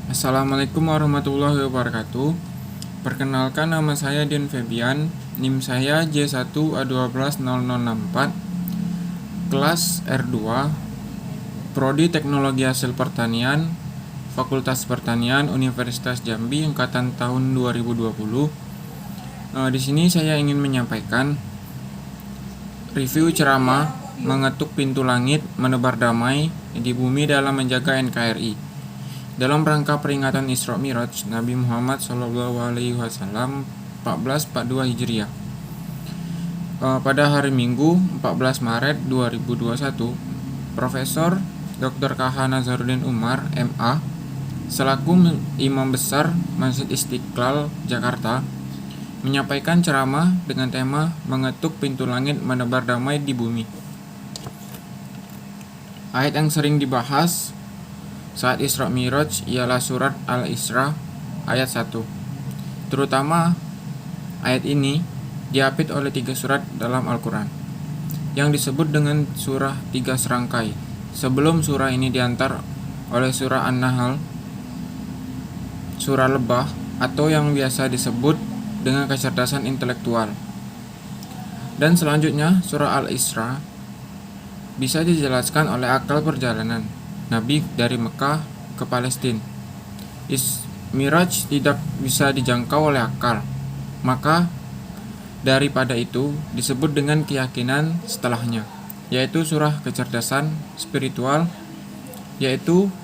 Assalamualaikum warahmatullahi wabarakatuh. Perkenalkan, nama saya Dian Febian, NIM saya J1A120064, kelas R2, Prodi Teknologi Hasil Pertanian, Fakultas Pertanian Universitas Jambi, angkatan tahun 2020. Di sini saya ingin menyampaikan review ceramah mengetuk pintu langit, menebar damai di bumi dalam menjaga NKRI. Dalam rangka peringatan Isra Miraj Nabi Muhammad SAW 1442 Hijriah. Pada hari Minggu 14 Maret 2021, Profesor Dr. KH Nazarudin Umar, MA, selaku Imam Besar Masjid Istiqlal, Jakarta, menyampaikan ceramah dengan tema mengetuk pintu langit, menebar damai di bumi. Ayat yang sering dibahas saat Isra Miraj ialah surat Al-Isra ayat 1. Terutama ayat ini diapit oleh 3 surat dalam Al-Quran yang disebut dengan surah 3 serangkai. Sebelum surah ini diantar oleh surah An-Nahl, surah lebah, atau yang biasa disebut dengan kecerdasan intelektual. Dan selanjutnya surah Al-Isra bisa dijelaskan oleh akal perjalanan Nabi dari Mekah ke Palestina. Miraj tidak bisa dijangkau oleh akal, maka daripada itu disebut dengan keyakinan setelahnya, yaitu surah kecerdasan spiritual, yaitu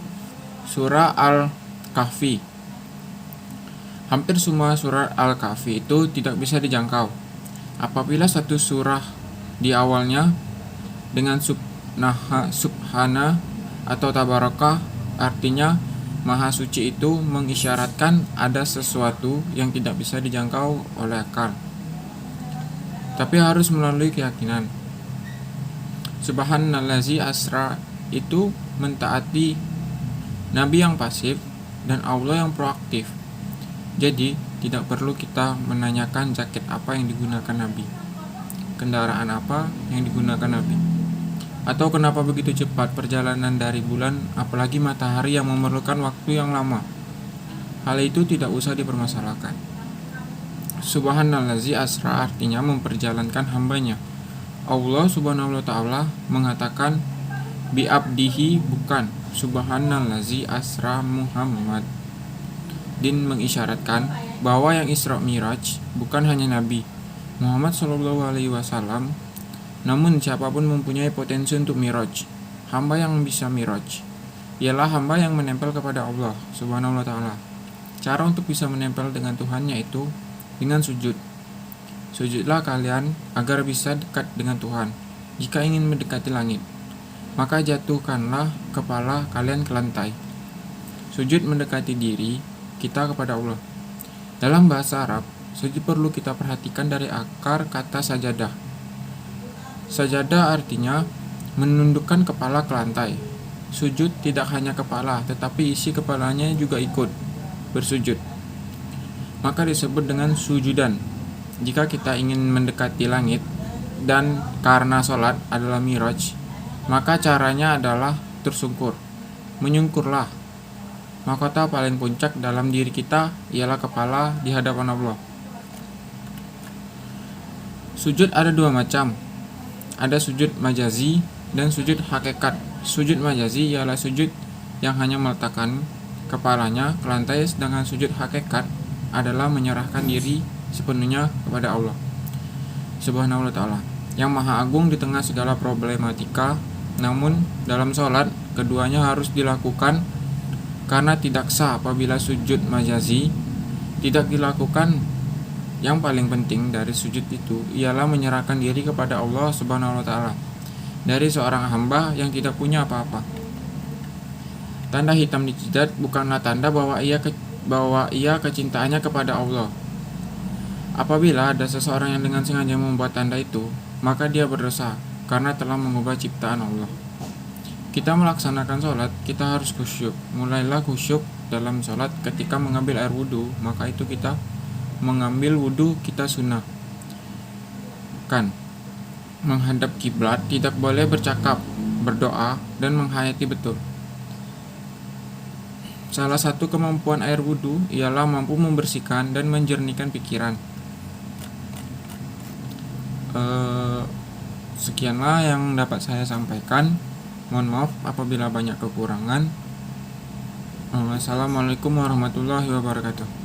surah Al-Kahfi. Hampir semua surah Al-Kahfi itu tidak bisa dijangkau. Apabila satu surah di awalnya dengan subhana atau tabarakah, artinya maha suci, itu mengisyaratkan ada sesuatu yang tidak bisa dijangkau oleh akal, tapi harus melalui keyakinan. Subhanallazi asra itu mentaati Nabi yang pasif dan Allah yang proaktif. Jadi tidak perlu kita menanyakan jaket apa yang digunakan Nabi, kendaraan apa yang digunakan Nabi, atau kenapa begitu cepat perjalanan dari bulan, apalagi matahari yang memerlukan waktu yang lama. Hal itu tidak usah dipermasalahkan. Subhanallazi asra artinya memperjalankan hambanya. Allah subhanahu wa ta'ala mengatakan bi'abdihi, bukan subhanallazi asra Muhammad. Din mengisyaratkan bahwa yang Isra Miraj bukan hanya Nabi Muhammad SAW, namun siapapun mempunyai potensi untuk miraj. Hamba yang bisa miraj ialah hamba yang menempel kepada Allah subhanahu wa ta'ala. Cara untuk bisa menempel dengan Tuhan yaitu dengan sujud. Sujudlah kalian agar bisa dekat dengan Tuhan. Jika ingin mendekati langit, maka jatuhkanlah kepala kalian ke lantai. Sujud mendekati diri kita kepada Allah. Dalam bahasa Arab, sujud perlu kita perhatikan dari akar kata sajadah. Sajadah artinya menundukkan kepala ke lantai. Sujud tidak hanya kepala, tetapi isi kepalanya juga ikut bersujud, maka disebut dengan sujudan. Jika kita ingin mendekati langit dan karena sholat adalah miraj, maka caranya adalah tersungkur. Menyungkurlah. Mahkota paling puncak dalam diri kita ialah kepala di hadapan Allah. Sujud ada 2 macam. Ada sujud majazi dan sujud hakikat. Sujud majazi ialah sujud yang hanya meletakkan kepalanya ke lantai, sedangkan sujud hakikat adalah menyerahkan diri sepenuhnya kepada Allah subhanahu wa ta'ala yang maha agung di tengah segala problematika. Namun dalam sholat keduanya harus dilakukan, karena tidak sah apabila sujud majazi tidak dilakukan. Yang paling penting dari sujud itu ialah menyerahkan diri kepada Allah subhanahu wa ta'ala dari seorang hamba yang tidak punya apa-apa. Tanda hitam di jidat bukanlah tanda bahwa ia kecintaannya kepada Allah. Apabila ada seseorang yang dengan sengaja membuat tanda itu, maka dia berdosa karena telah mengubah ciptaan Allah. Kita melaksanakan sholat, kita harus khusyuk. Mulailah khusyuk dalam sholat ketika mengambil air wudhu, maka itu kita mengambil wudhu kita sunnah kan menghadap kiblat, tidak boleh bercakap, berdoa, dan menghayati betul. Salah satu kemampuan air wudhu ialah mampu membersihkan dan menjernihkan pikiran. Sekianlah yang dapat saya sampaikan. Mohon maaf apabila banyak kekurangan. Assalamualaikum warahmatullahi wabarakatuh.